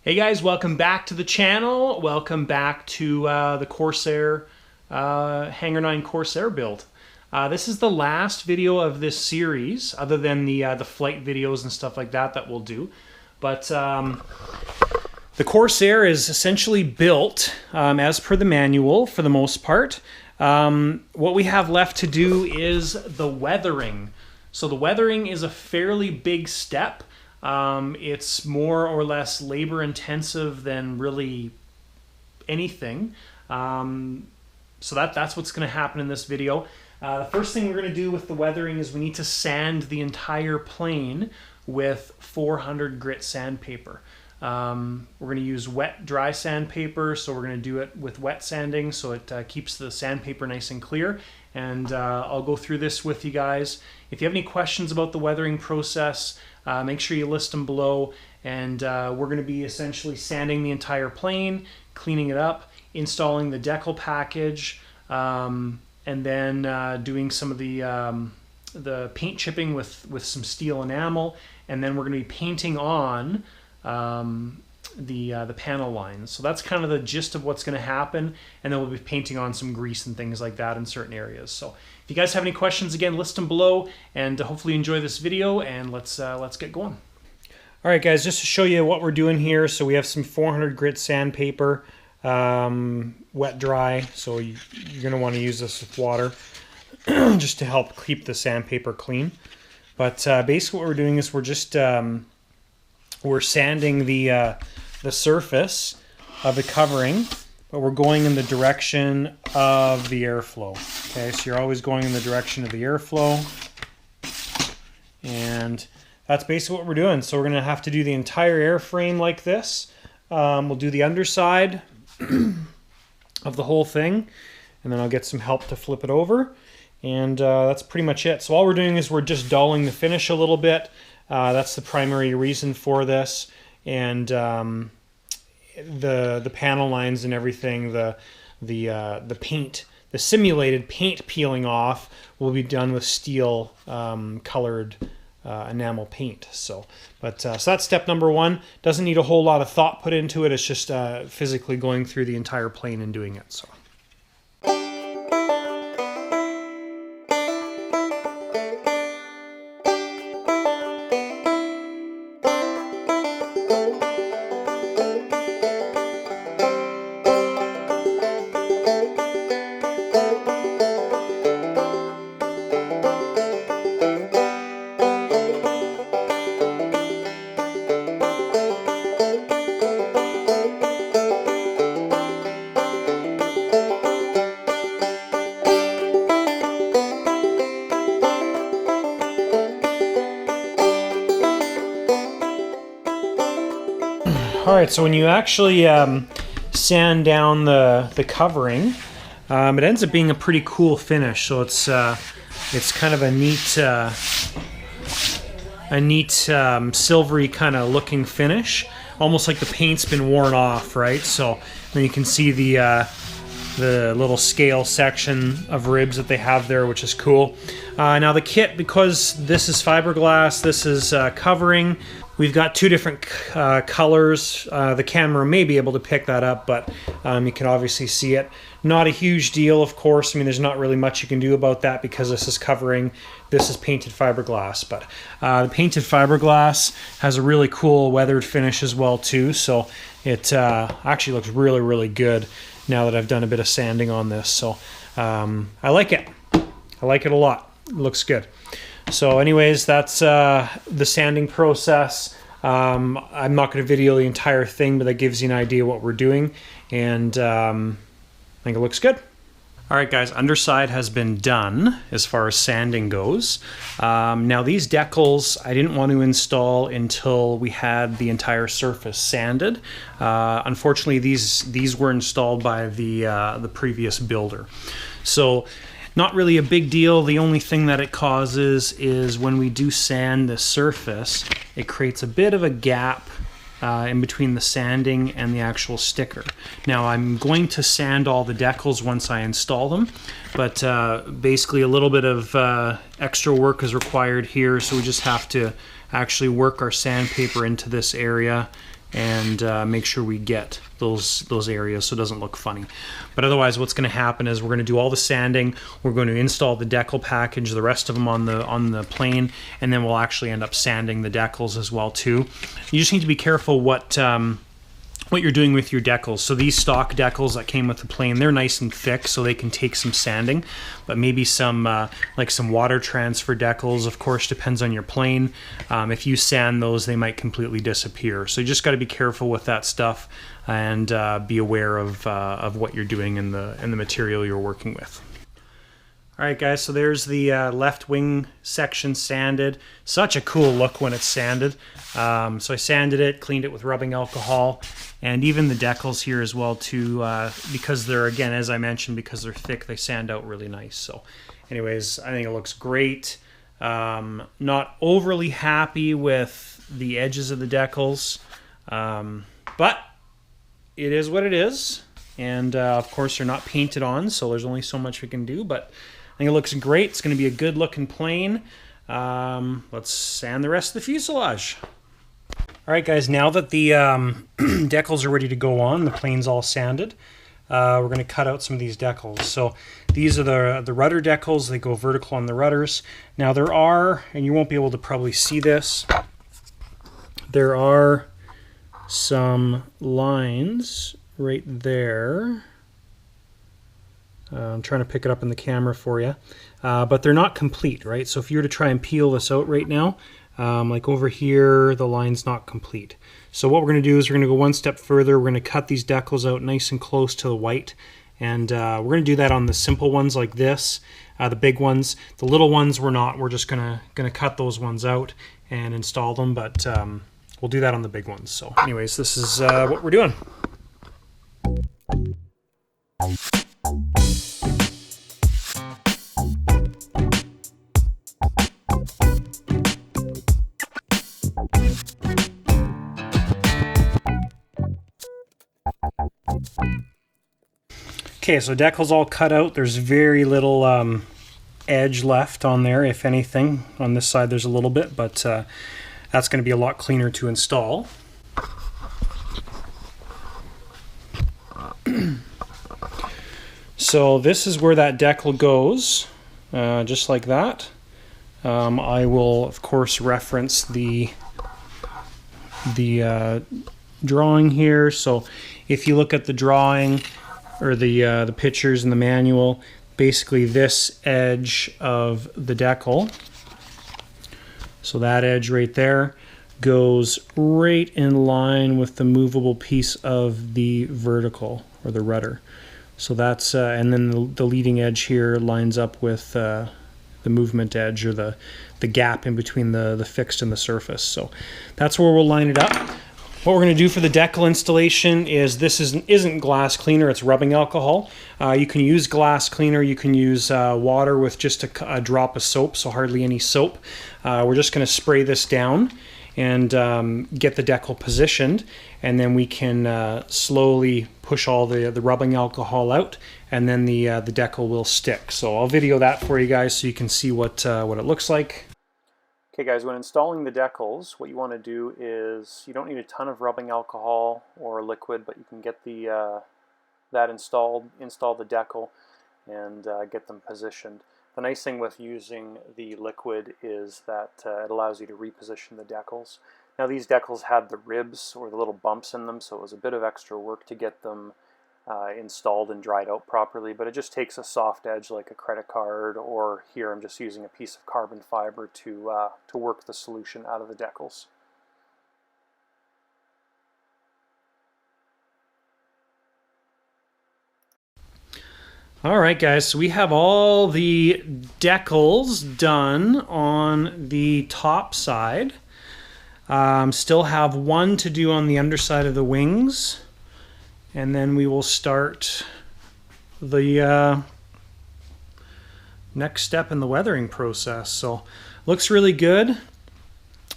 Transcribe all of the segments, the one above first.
Hey guys, welcome back to the channel. Welcome back to the Corsair Hangar 9 Corsair build. This is the last video of this series, other than the flight videos and stuff like that we'll do. But the Corsair is essentially built as per the manual for the most part. What we have left to do is the weathering. So the weathering is a fairly big step. It's more or less labor intensive than really anything. So that's what's going to happen in this video. The first thing we're going to do with the weathering is we need to sand the entire plane with 400 grit sandpaper. We're going to use wet dry sandpaper, so we're going to do it with wet sanding so it keeps the sandpaper nice and clear. And I'll go through this with you guys. If you have any questions about the weathering process, make sure you list them below. And we're going to be essentially sanding the entire plane, cleaning it up, installing the Deckel package, and then doing some of the paint chipping with some steel enamel. And then we're going to be painting on the panel lines. So that's kind of the gist of what's going to happen, and then we'll be painting on some grease and things like that in certain areas. So if you guys have any questions, again, list them below, and hopefully you enjoy this video, and let's get going. All right, guys, just to show you what we're doing here. So we have some 400 grit sandpaper, wet dry. So you're going to want to use this with water just to help keep the sandpaper clean. But basically what we're doing is we're just we're sanding the surface of the covering, but we're going in the direction of the airflow. Okay, so you're always going in the direction of the airflow, and that's basically what we're doing. So we're going to have to do the entire airframe like this. We'll do the underside of the whole thing, and then I'll get some help to flip it over, and that's pretty much it. So all we're doing is we're just dulling the finish a little bit. That's the primary reason for this, and the panel lines and everything, the paint, the simulated paint peeling off will be done with steel colored enamel paint. So that's step number one. Doesn't need a whole lot of thought put into it. It's just physically going through the entire plane and doing it. So. Alright, so when you actually sand down the covering, it ends up being a pretty cool finish. So it's kind of a neat silvery kind of looking finish, almost like the paint's been worn off, right? So then you can see the little scale section of ribs that they have there, which is cool. Now the kit, because this is fiberglass, this is covering. We've got two different colors. The camera may be able to pick that up, but you can obviously see it. Not a huge deal, of course. I mean, there's not really much you can do about that because this is covering. This is painted fiberglass, but the painted fiberglass has a really cool weathered finish as well too. So it actually looks really, really good now that I've done a bit of sanding on this. So I like it. I like it a lot. It looks good. So anyways, that's the sanding process. I'm not going to video the entire thing, but that gives you an idea what we're doing, and I think it looks good. Alright guys, underside has been done as far as sanding goes. Now these decals I didn't want to install until we had the entire surface sanded. Unfortunately these were installed by the previous builder. So not really a big deal. The only thing that it causes is when we do sand the surface, it creates a bit of a gap in between the sanding and the actual sticker. Now I'm going to sand all the decals once I install them, but basically a little bit of extra work is required here, so we just have to actually work our sandpaper into this area and make sure we get those areas so it doesn't look funny. But otherwise, what's going to happen is we're going to do all the sanding. We're going to install the decal package, the rest of them on the plane, and then we'll actually end up sanding the decals as well too. You just need to be careful what you're doing with your decals. So these stock decals that came with the plane, they're nice and thick, so they can take some sanding. But maybe some like some water transfer decals, of course, depends on your plane. If you sand those, they might completely disappear. So you just got to be careful with that stuff and be aware of what you're doing in the material you're working with. All right, guys, so there's the left wing section sanded. Such a cool look when it's sanded. So I sanded it, cleaned it with rubbing alcohol, and even the decals here as well too, because they're, again, as I mentioned, because they're thick, they sand out really nice. So anyways, I think it looks great. Not overly happy with the edges of the decals, but it is what it is. And of course, they're not painted on, so there's only so much we can do, but I think it looks great. It's going to be a good looking plane. Let's sand the rest of the fuselage. All right, guys, now that the decals are ready to go on, the plane's all sanded, we're going to cut out some of these decals. So these are the rudder decals. They go vertical on the rudders. Now there are, and you won't be able to probably see this, there are some lines right there. I'm trying to pick it up in the camera for you, but they're not complete, right? So if you were to try and peel this out right now, like over here, the line's not complete. So what we're going to do is we're going to go one step further. We're going to cut these decals out nice and close to the white, and we're going to do that on the simple ones like this, the big ones. The little ones we're not. We're just going to cut those ones out and install them, but we'll do that on the big ones. So anyways, this is what we're doing. Okay, so decal's all cut out. There's very little edge left on there, if anything. On this side there's a little bit, but that's going to be a lot cleaner to install. So this is where that decal goes, just like that. I will, of course, reference the drawing here. So if you look at the drawing or the pictures in the manual, basically this edge of the decal, so that edge right there, goes right in line with the movable piece of the vertical or the rudder. So that's and then the leading edge here lines up with the movement edge, or the gap in between the fixed and the surface. So that's where we'll line it up. What we're going to do for the decal installation is, this isn't glass cleaner, it's rubbing alcohol. You can use glass cleaner, you can use water with just a drop of soap, so hardly any soap. We're just going to spray this down and get the decal positioned, and then we can slowly push all the rubbing alcohol out, and then the decal will stick. So I'll video that for you guys so you can see what it looks like. Okay guys, when installing the decals, what you want to do is, you don't need a ton of rubbing alcohol or liquid, but you can get that install the decal and get them positioned. The nice thing with using the liquid is that it allows you to reposition the decals. Now these decals had the ribs or the little bumps in them, so it was a bit of extra work to get them installed and dried out properly, but it just takes a soft edge like a credit card, or here I'm just using a piece of carbon fiber to work the solution out of the decals. Alright guys, so we have all the decals done on the top side. Still have one to do on the underside of the wings, and then we will start the next step in the weathering process. So looks really good.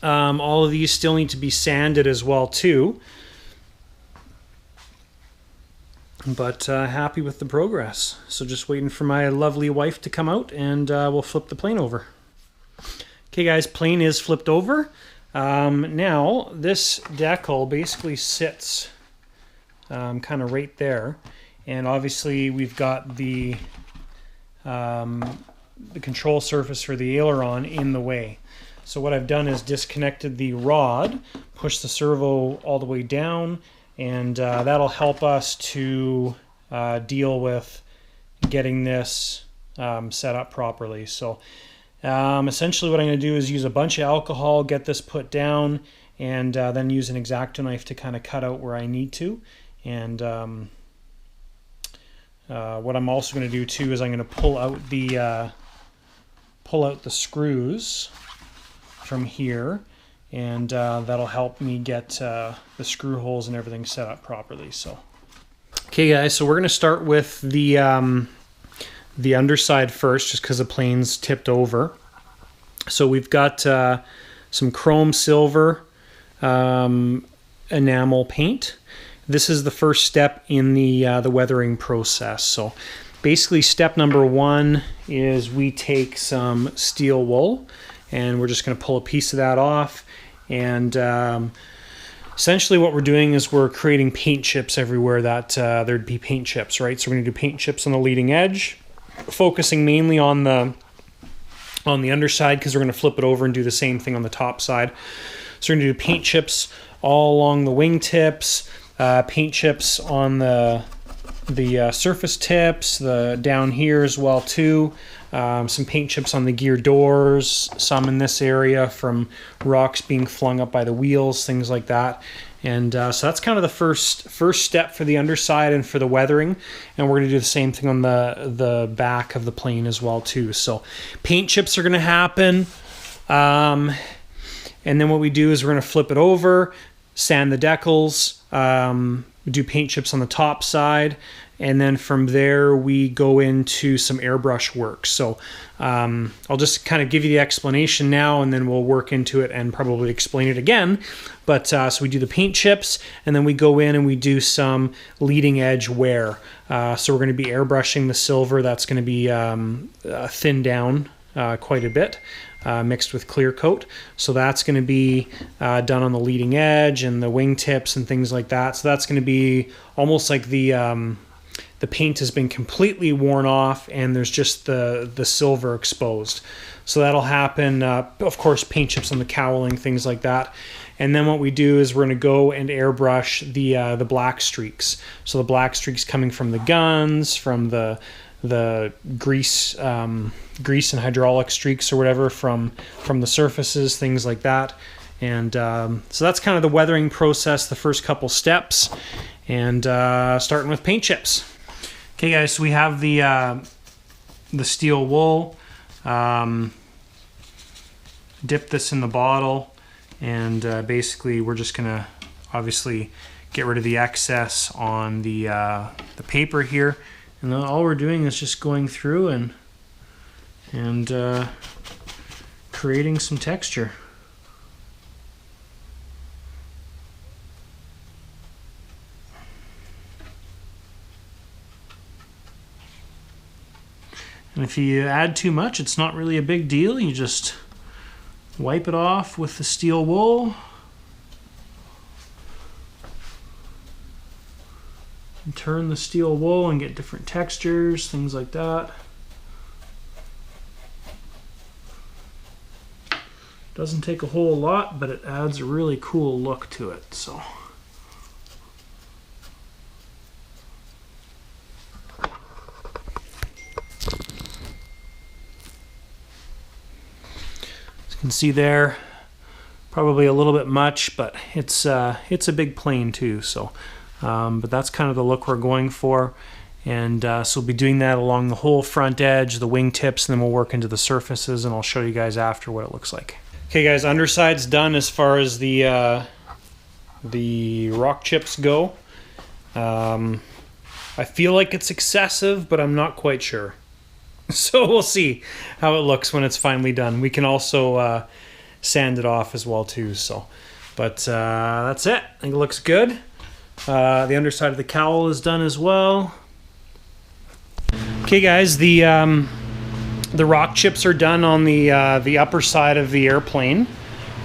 All of these still need to be sanded as well too, but happy with the progress. So just waiting for my lovely wife to come out, and we'll flip the plane over. Okay guys, plane is flipped over. Now, this decal basically sits kind of right there, and obviously we've got the control surface for the aileron in the way. So what I've done is disconnected the rod, pushed the servo all the way down, and that'll help us to deal with getting this set up properly. So essentially what I'm going to do is use a bunch of alcohol, get this put down, and then use an X-Acto knife to kind of cut out where I need to. And what I'm also going to do too is I'm going to pull out the screws from here, and that'll help me get the screw holes and everything set up properly. So, okay, guys, so we're going to start with the underside first, just because the plane's tipped over. So we've got some chrome silver enamel paint. This is the first step in the weathering process. So basically step number one is we take some steel wool, and we're just going to pull a piece of that off. And essentially what we're doing is we're creating paint chips everywhere that there'd be paint chips, right? So we're going to do paint chips on the leading edge, focusing mainly on the underside, because we're going to flip it over and do the same thing on the top side. So we're going to do paint chips all along the wing tips, paint chips on the surface tips, down here as well too. Some paint chips on the gear doors, some in this area from rocks being flung up by the wheels, things like that. And so that's kind of the first step for the underside and for the weathering. And we're going to do the same thing on the back of the plane as well too. So paint chips are going to happen. And then what we do is we're going to flip it over, sand the decals, do paint chips on the top side, and then from there we go into some airbrush work. So I'll just kind of give you the explanation now, and then we'll work into it and probably explain it again. But so we do the paint chips, and then we go in and we do some leading edge wear. So we're going to be airbrushing the silver. That's going to be thinned down quite a bit, mixed with Clearcoat. So that's going to be done on the leading edge and the wing tips and things like that. So that's going to be almost like the paint has been completely worn off and there's just the silver exposed. So that'll happen. Of course, paint chips on the cowling, things like that. And then what we do is we're going to go and airbrush the black streaks. So the black streaks coming from the guns, from the grease and hydraulic streaks or whatever from the surfaces, things like that. And so that's kind of the weathering process, the first couple steps, and starting with paint chips. Okay, guys, so we have the steel wool. Dip this in the bottle, and basically we're just gonna obviously get rid of the excess on the paper here. And then all we're doing is just going through and creating some texture. And if you add too much, it's not really a big deal. You just wipe it off with the steel wool. And turn the steel wool and get different textures, things like that. Doesn't take a whole lot, but it adds a really cool look to it. So as you can see there, probably a little bit much, but it's a big plane too. So but that's kind of the look we're going for. And so we'll be doing that along the whole front edge, the wing tips, and then we'll work into the surfaces, and I'll show you guys after what it looks like. Okay guys, underside's done as far as the rock chips go. I feel like it's excessive, but I'm not quite sure. So we'll see how it looks when it's finally done. We can also sand it off as well too. So, but that's it. I think it looks good. The underside of the cowl is done as well. Okay guys, the rock chips are done on the upper side of the airplane.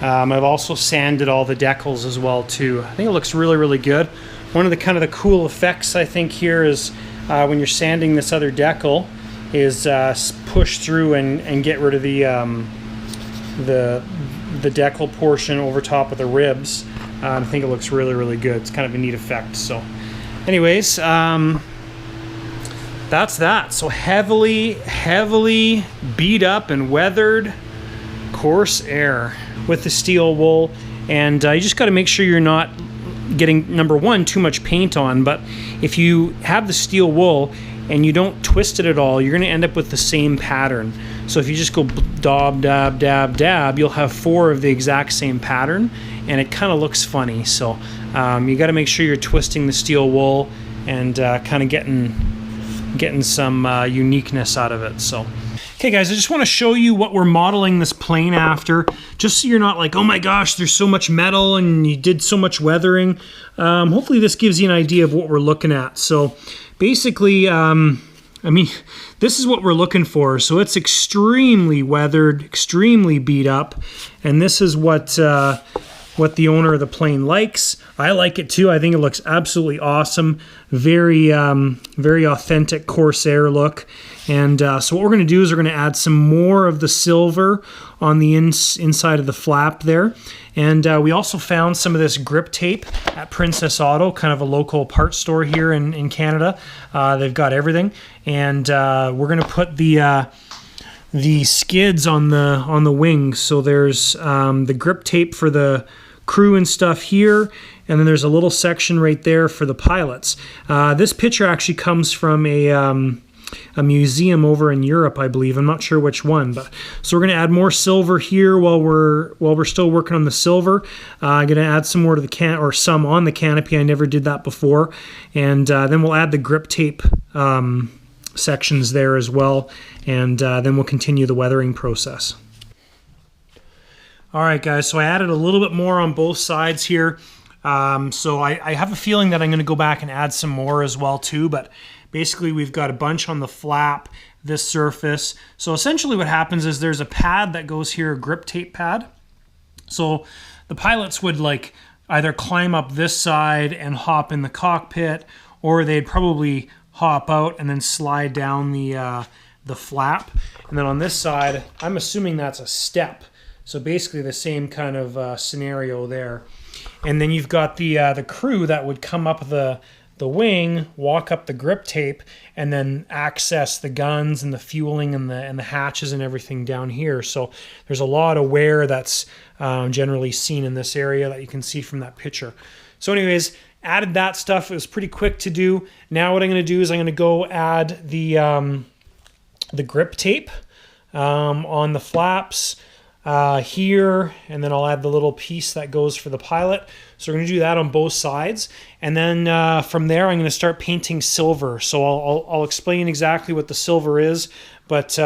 I've also sanded all the decals as well too. I think it looks really, really good. One of the kind of the cool effects I think here is when you're sanding this other decal is push through and get rid of the decal portion over top of the ribs. I think it looks really, really good. It's kind of a neat effect. So anyways, that's that. So heavily beat up and weathered Corsair with the steel wool. And you just got to make sure you're not getting, number one, too much paint on. But if you have the steel wool and you don't twist it at all, you're going to end up with the same pattern. So if you just go dab, dab, dab, dab, you'll have 4 of the exact same pattern, and it kind of looks funny. So you got to make sure you're twisting the steel wool and kind of getting some uniqueness out of it. So, okay guys, I just want to show you what we're modeling this plane after, just so you're not like, oh my gosh, there's so much metal and you did so much weathering. Hopefully this gives you an idea of what we're looking at. So basically, I mean, this is what we're looking for. So it's extremely weathered, extremely beat up, and this is what the owner of the plane likes. I like it too. I think it looks absolutely awesome. Very, very authentic Corsair look. And so what we're going to do is we're going to add some more of the silver on the inside of the flap there. And we also found some of this grip tape at Princess Auto, kind of a local parts store here in Canada. They've got everything. And we're going to put the skids on the wings. So there's the grip tape for the crew and stuff here, and then there's a little section right there for the pilots. This picture actually comes from a museum over in Europe, I believe. I'm not sure which one, but so we're going to add more silver here while we're still working on the silver. I'm going to add some more to the some on the canopy. I never did that before, and then we'll add the grip tape sections there as well, and then we'll continue the weathering process. All right, guys, so I added a little bit more on both sides here. So I have a feeling that I'm going to go back and add some more as well too, but basically we've got a bunch on the flap, this surface. So essentially what happens is there's a pad that goes here, a grip tape pad. So the pilots would like either climb up this side and hop in the cockpit, or they'd probably hop out and then slide down the flap. And then on this side, I'm assuming that's a step. So basically the same kind of scenario there. And then you've got the crew that would come up the wing, walk up the grip tape, and then access the guns and the fueling and the hatches and everything down here. So there's a lot of wear that's generally seen in this area that you can see from that picture. So anyways, added that stuff. It was pretty quick to do. Now what I'm going to do is I'm going to go add the grip tape on the flaps here, and then I'll add the little piece that goes for the pilot. So we're going to do that on both sides, and then from there I'm going to start painting silver. So I'll explain exactly what the silver is, but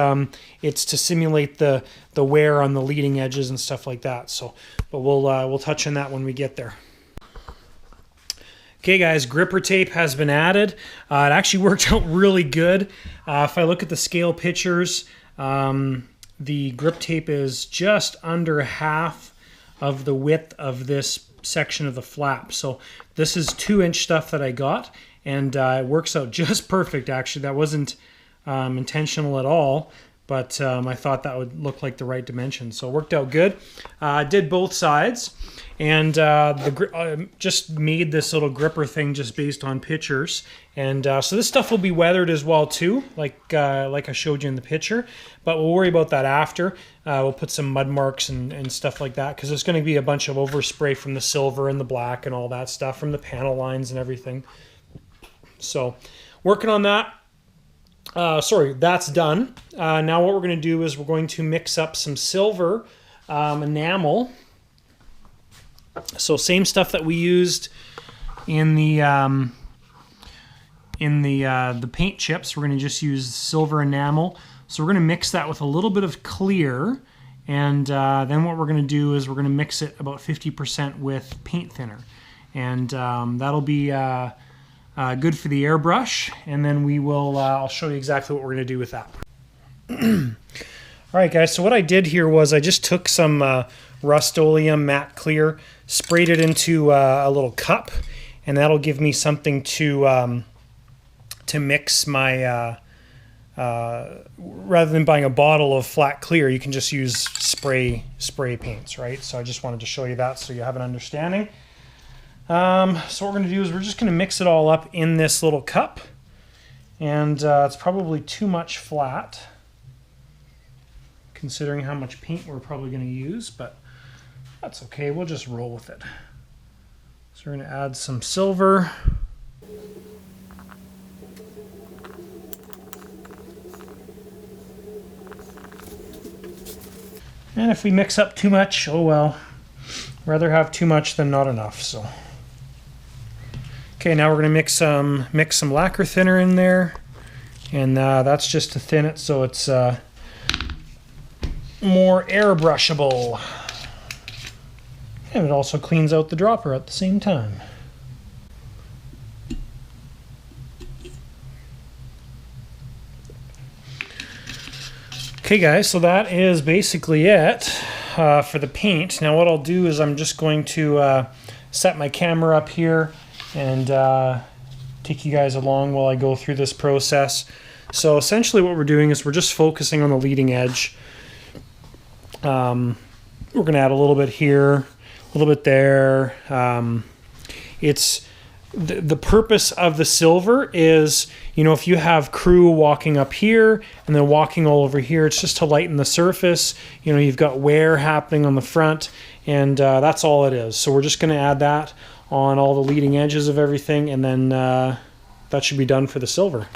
it's to simulate the wear on the leading edges and stuff like that. So, but we'll touch on that when we get there. Okay guys, gripper tape has been added. It actually worked out really good. If I look at the scale pictures, the grip tape is just under half of the width of this section of the flap. So this is 2-inch stuff that I got, and it works out just perfect actually. That wasn't intentional at all, but I thought that would look like the right dimension. So it worked out good. Did both sides, and just made this little gripper thing just based on pictures. And so this stuff will be weathered as well too, like I showed you in the picture, but we'll worry about that after. We'll put some mud marks and stuff like that, because there's going to be a bunch of overspray from the silver and the black and all that stuff from the panel lines and everything. So working on that. Sorry, that's done. Now what we're going to do is we're going to mix up some silver enamel. So same stuff that we used in the paint chips. We're going to just use silver enamel. So we're going to mix that with a little bit of clear, and then what we're going to do is we're going to mix it about 50% with paint thinner, and that'll be good for the airbrush. And then we will I'll show you exactly what we're going to do with that. All right guys, so what I did here was I just took some Rustoleum matte clear, sprayed it into a little cup, and that'll give me something to mix my, rather than buying a bottle of flat clear, you can just use spray paints, right? So I just wanted to show you that so you have an understanding. So what we're going to do is we're just going to mix it all up in this little cup, and it's probably too much flat considering how much paint we're probably going to use, but that's okay, we'll just roll with it. So we're going to add some silver. And if we mix up too much, oh well, rather have too much than not enough. So okay, now we're going to mix some lacquer thinner in there, and that's just to thin it so it's more airbrushable, and it also cleans out the dropper at the same time. Okay guys, so that is basically it for the paint. Now what I'll do is I'm just going to set my camera up here and take you guys along while I go through this process. So essentially what we're doing is we're just focusing on the leading edge. We're going to add a little bit here, a little bit there. It's the purpose of the silver is, you know, if you have crew walking up here and then walking all over here, it's just to lighten the surface. You know, you've got wear happening on the front, and that's all it is. So we're just going to add that on all the leading edges of everything, and then that should be done for the silver.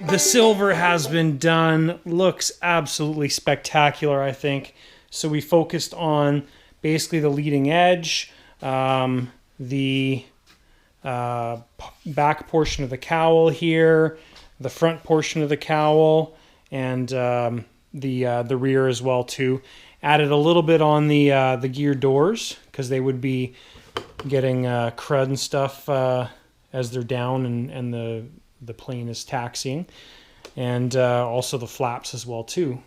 The silver has been done, looks absolutely spectacular, I think. So we focused on basically the leading edge, the back portion of the cowl here, the front portion of the cowl, and the rear as well too. Added a little bit on the gear doors because they would be getting crud and stuff as they're down and the plane is taxiing, and also the flaps as well too.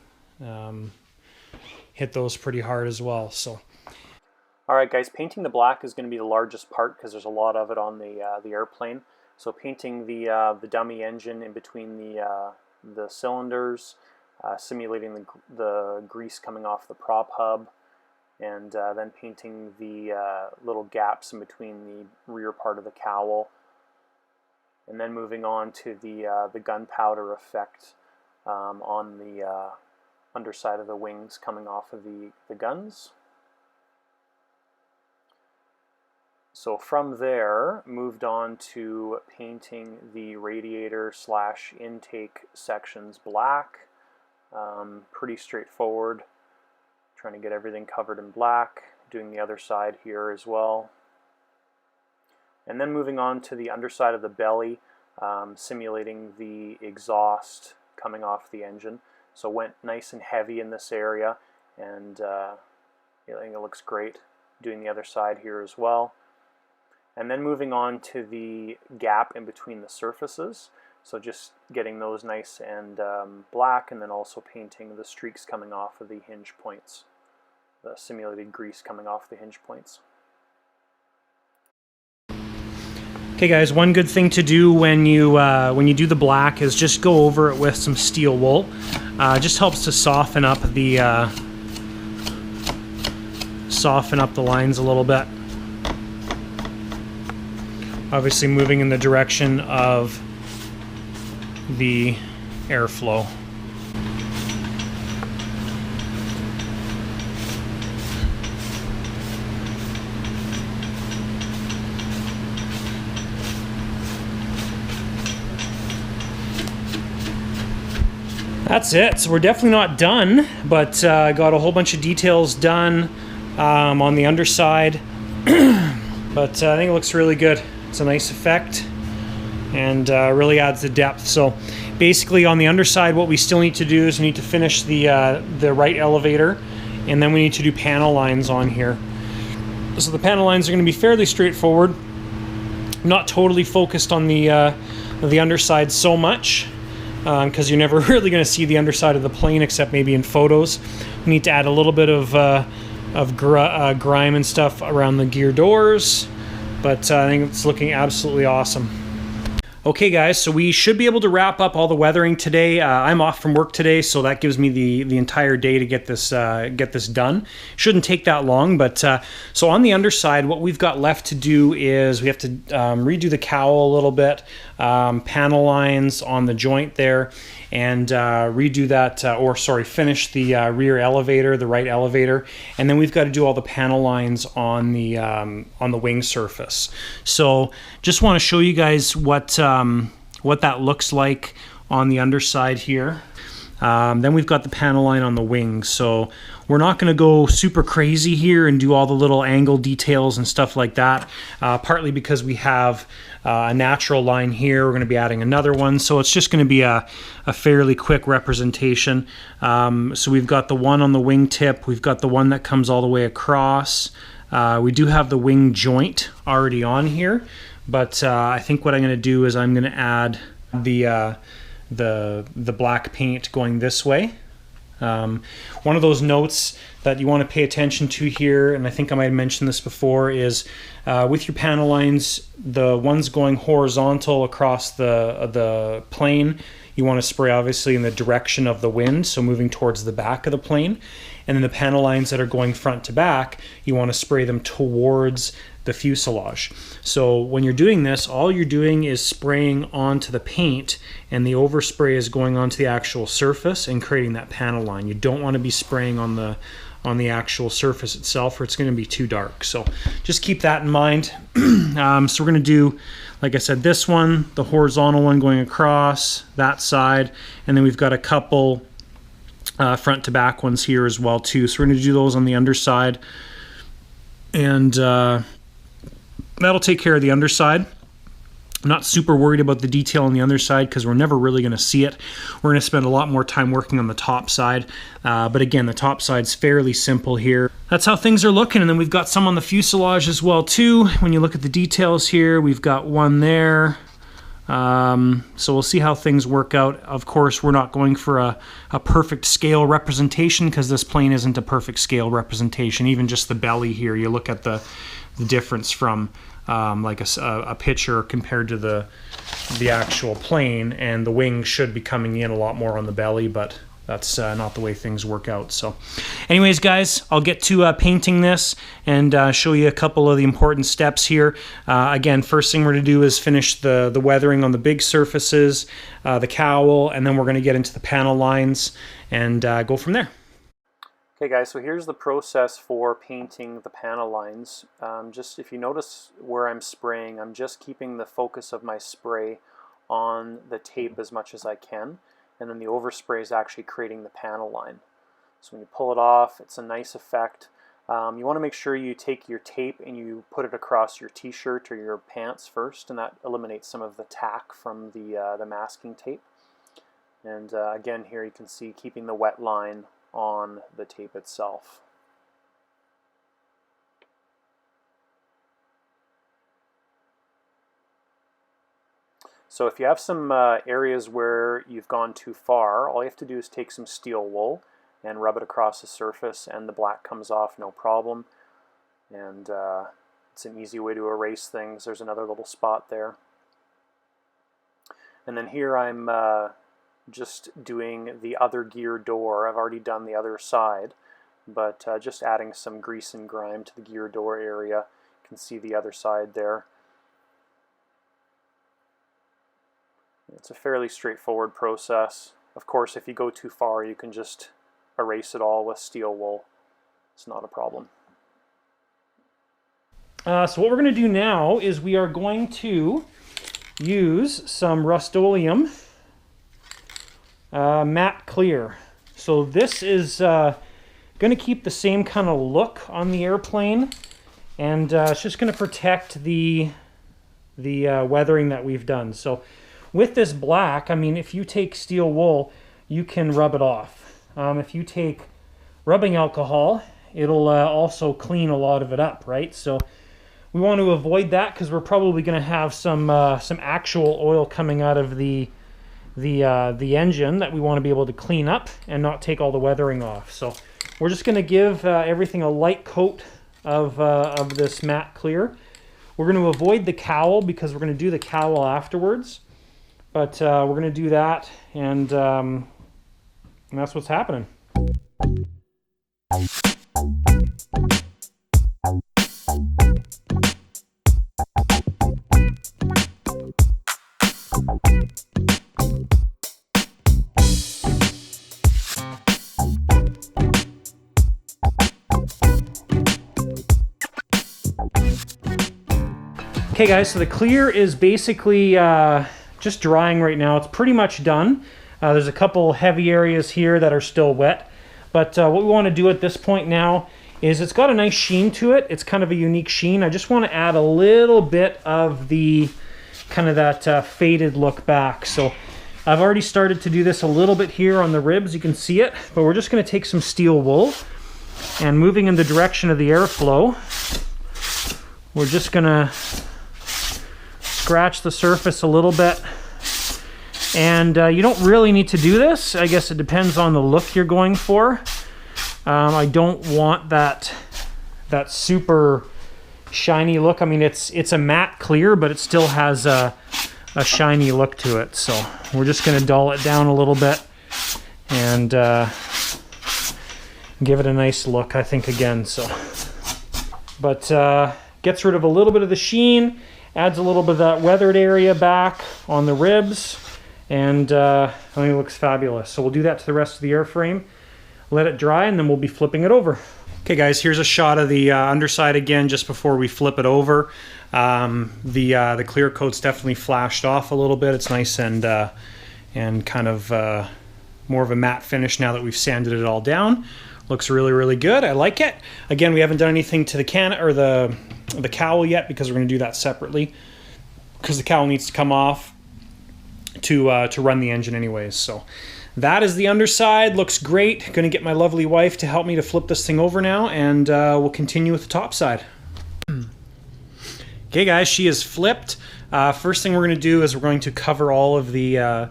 Hit those pretty hard as well. So, all right, guys, painting the black is going to be the largest part because there's a lot of it on the airplane. So painting the dummy engine in between the cylinders, simulating the grease coming off the prop hub, and then painting the little gaps in between the rear part of the cowl. And then moving on to the gunpowder effect on the underside of the wings coming off of the guns. So from there, moved on to painting the radiator / intake sections black. Pretty straightforward. Trying to get everything covered in black. Doing the other side here as well. And then moving on to the underside of the belly, simulating the exhaust coming off the engine. So went nice and heavy in this area, and I think it looks great. Doing the other side here as well. And then moving on to the gap in between the surfaces. So just getting those nice and black, and then also painting the streaks coming off of the hinge points. The simulated grease coming off the hinge points. Okay guys, one good thing to do when you do the black is just go over it with some steel wool. Just helps to soften up the lines a little bit. Obviously moving in the direction of the airflow. That's it. So we're definitely not done, but got a whole bunch of details done on the underside. But I think it looks really good. It's a nice effect and really adds the depth. So basically on the underside, what we still need to do is we need to finish the right elevator, and then we need to do panel lines on here. So the panel lines are going to be fairly straightforward. Not totally focused on the underside so much, because you're never really going to see the underside of the plane except maybe in photos. We need to add a little bit of grime and stuff around the gear doors, but I think it's looking absolutely awesome. Okay guys, so we should be able to wrap up all the weathering today. I'm off from work today, so that gives me the entire day to get this done. Shouldn't take that long, but so on the underside, what we've got left to do is we have to redo the cowl a little bit, panel lines on the joint there, and redo that, finish the rear elevator, the right elevator, and then we've got to do all the panel lines on the wing surface. So just want to show you guys what that looks like on the underside here. Then we've got the panel line on the wings. So we're not going to go super crazy here and do all the little angle details and stuff like that, partly because we have a natural line here. We're going to be adding another one, so it's just going to be a fairly quick representation. So we've got the one on the wing tip, we've got the one that comes all the way across. We do have the wing joint already on here, but I think what I'm going to do is I'm going to add the black paint going this way. One of those notes that you want to pay attention to here, and I think I might have mentioned this before, is with your panel lines, the ones going horizontal across the plane, you want to spray obviously in the direction of the wind, so moving towards the back of the plane. And then the panel lines that are going front to back, you want to spray them towards the fuselage. So when you're doing this, all you're doing is spraying onto the paint, and the overspray is going onto the actual surface and creating that panel line. You don't want to be spraying on the actual surface itself, or it's going to be too dark. So just keep that in mind. So we're going to do, like I said, this one, the horizontal one going across that side, and then we've got a couple front to back ones here as well too. So we're going to do those on the underside, and that'll take care of the underside. I'm not super worried about the detail on the underside because we're never really going to see it. We're going to spend a lot more time working on the top side. But again, the top side's fairly simple here. That's how things are looking. And then we've got some on the fuselage as well too. When you look at the details here, we've got one there. So we'll see how things work out. Of course, we're not going for a perfect scale representation because this plane isn't a perfect scale representation. Even just the belly here, you look at the difference from like a picture compared to the actual plane, and the wing should be coming in a lot more on the belly, but that's not the way things work out. So anyways guys, I'll get to painting this and show you a couple of the important steps here. Again, first thing we're going to do is finish the weathering on the big surfaces, the cowl, and then we're going to get into the panel lines and go from there. Okay guys, so here's the process for painting the panel lines. Just if you notice where I'm spraying, I'm just keeping the focus of my spray on the tape as much as I can, and then the overspray is actually creating the panel line. So when you pull it off, it's a nice effect. You want to make sure you take your tape and you put it across your t-shirt or your pants first, and that eliminates some of the tack from the masking tape. And again, here you can see keeping the wet line on the tape itself. So if you have some areas where you've gone too far, all you have to do is take some steel wool and rub it across the surface, and the black comes off no problem. And it's an easy way to erase things. There's another little spot there. And then here I'm just doing the other gear door. I've already done the other side, but just adding some grease and grime to the gear door area. You can see the other side there. It's a fairly straightforward process. Of course, if you go too far, you can just erase it all with steel wool. It's not a problem. So what we're going to do now is we are going to use some Rustoleum matte clear. So this is going to keep the same kind of look on the airplane, and it's just going to protect the weathering that we've done. So with this black, I mean, if you take steel wool, you can rub it off. If you take rubbing alcohol, it'll also clean a lot of it up, right? So we want to avoid that because we're probably going to have some actual oil coming out of the engine that we want to be able to clean up and not take all the weathering off. So we're just going to give everything a light coat of this matte clear. We're going to avoid the cowl because we're going to do the cowl afterwards, but we're going to do that, and that's what's happening. Okay guys, so the clear is basically just drying right now. It's pretty much done. There's a couple heavy areas here that are still wet, but what we want to do at this point now is it's got a nice sheen to it. It's kind of a unique sheen. I just want to add a little bit of the kind of that faded look back. So I've already started to do this a little bit here on the ribs. You can see it, but we're just going to take some steel wool and moving in the direction of the airflow, we're just going to scratch the surface a little bit. And you don't really need to do this. I guess it depends on the look you're going for. I don't want that super shiny look. I mean, it's a matte clear, but it still has a shiny look to it. So we're just going to dull it down a little bit and give it a nice look, I think, again. So, but gets rid of a little bit of the sheen, adds a little bit of that weathered area back on the ribs, and I think it looks fabulous. So we'll do that to the rest of the airframe, let it dry, and then we'll be flipping it over. Okay guys, here's a shot of the underside again just before we flip it over. The clear coat's definitely flashed off a little bit. It's nice and kind of more of a matte finish now that we've sanded it all down. Looks really, really good. I like it. Again, we haven't done anything to the can or the cowl yet because we're going to do that separately because the cowl needs to come off to run the engine anyways. So that is the underside. Looks great. Going to get my lovely wife to help me to flip this thing over now, and we'll continue with the top side. Okay guys, she is flipped. First thing we're going to do is we're going to cover all of the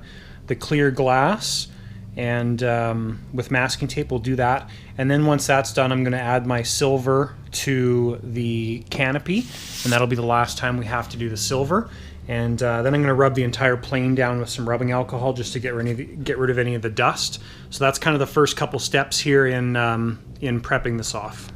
clear glass, and with masking tape we'll do that. And then once that's done, I'm going to add my silver to the canopy, and that'll be the last time we have to do the silver. And then I'm going to rub the entire plane down with some rubbing alcohol just to get rid of any of the dust. So that's kind of the first couple steps here in prepping this off.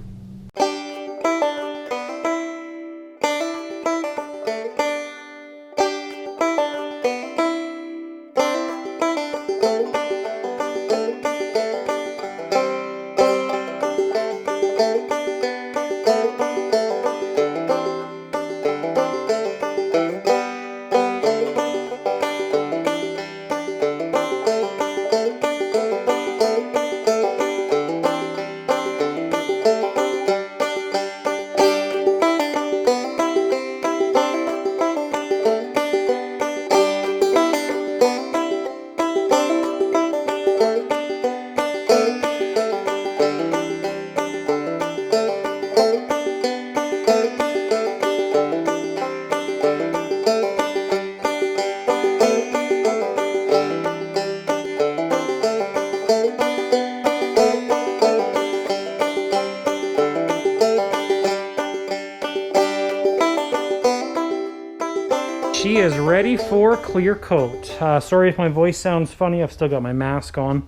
She is ready for clear coat. Sorry if my voice sounds funny. I've still got my mask on.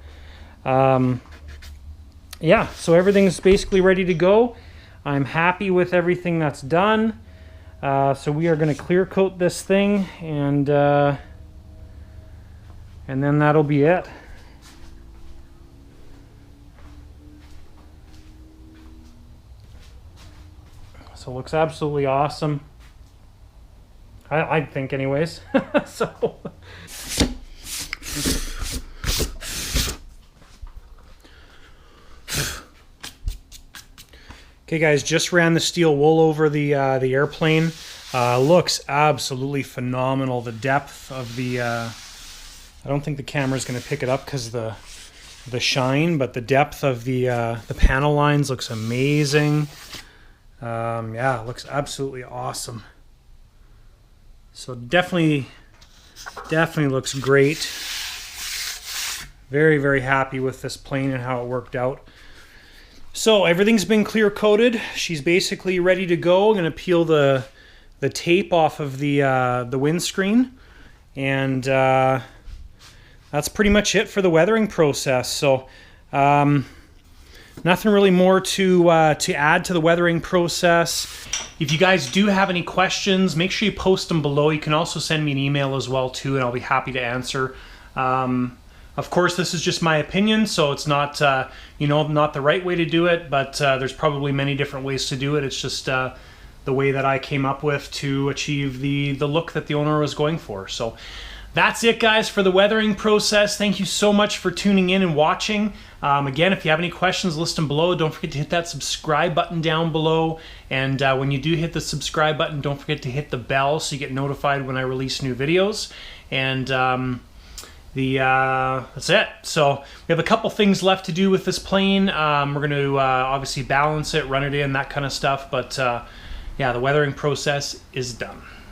Yeah, so everything's basically ready to go. I'm happy with everything that's done. So we are going to clear coat this thing, and then that'll be it. So it looks absolutely awesome. I think anyways. So okay guys, just ran the steel wool over the airplane. Looks absolutely phenomenal. The depth of the I don't think the camera's going to pick it up because the shine, but the depth of the panel lines looks amazing. Yeah, it looks absolutely awesome. So definitely looks great. Very, very happy with this plane and how it worked out. So everything's been clear coated. She's basically ready to go. I'm going to peel the tape off of the windscreen, and that's pretty much it for the weathering process. So nothing really more to add to the weathering process. If you guys do have any questions, make sure you post them below. You can also send me an email as well too, and I'll be happy to answer. Of course, this is just my opinion, so it's not you know, not the right way to do it, but there's probably many different ways to do it. It's just the way that I came up with to achieve the look that the owner was going for. So that's it, guys, for the weathering process. Thank you so much for tuning in and watching. Again, if you have any questions, list them below. Don't forget to hit that subscribe button down below. And when you do hit the subscribe button, don't forget to hit the bell so you get notified when I release new videos. And that's it. So we have a couple things left to do with this plane. We're going to obviously balance it, run it in, that kind of stuff. But yeah, the weathering process is done.